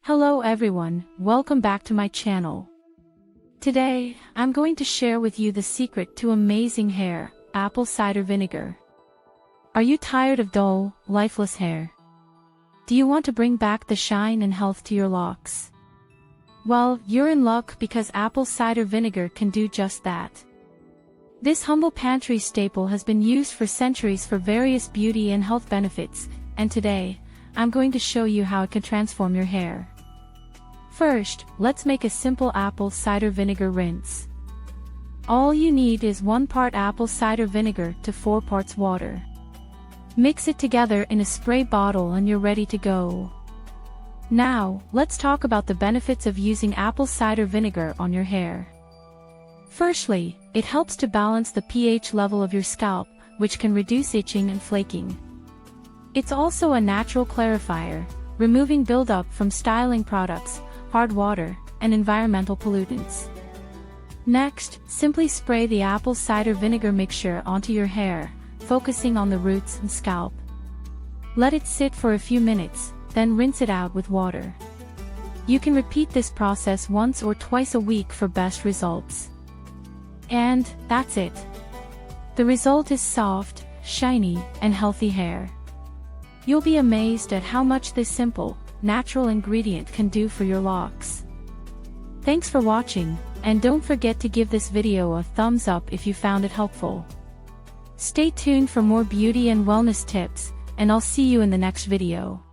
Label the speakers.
Speaker 1: Hello everyone, welcome back to my channel. Today, I'm going to share with you the secret to amazing hair, apple cider vinegar. Are you tired of dull, lifeless hair? Do you want to bring back the shine and health to your locks? Well, you're in luck because apple cider vinegar can do just that. This humble pantry staple has been used for centuries for various beauty and health benefits, and today, I'm going to show you how it can transform your hair. First, let's make a simple apple cider vinegar rinse. All you need is 1 part apple cider vinegar to 4 parts water. Mix it together in a spray bottle and you're ready to go. Now, let's talk about the benefits of using apple cider vinegar on your hair. Firstly, it helps to balance the pH level of your scalp, which can reduce itching and flaking. It's also a natural clarifier, removing buildup from styling products, hard water, and environmental pollutants. Next, simply spray the apple cider vinegar mixture onto your hair, focusing on the roots and scalp. Let it sit for a few minutes, then rinse it out with water. You can repeat this process once or twice a week for best results. And that's it. The result is soft, shiny, and healthy hair. You'll be amazed at how much this simple, natural ingredient can do for your locks. Thanks for watching, and don't forget to give this video a thumbs up if you found it helpful. Stay tuned for more beauty and wellness tips, and I'll see you in the next video.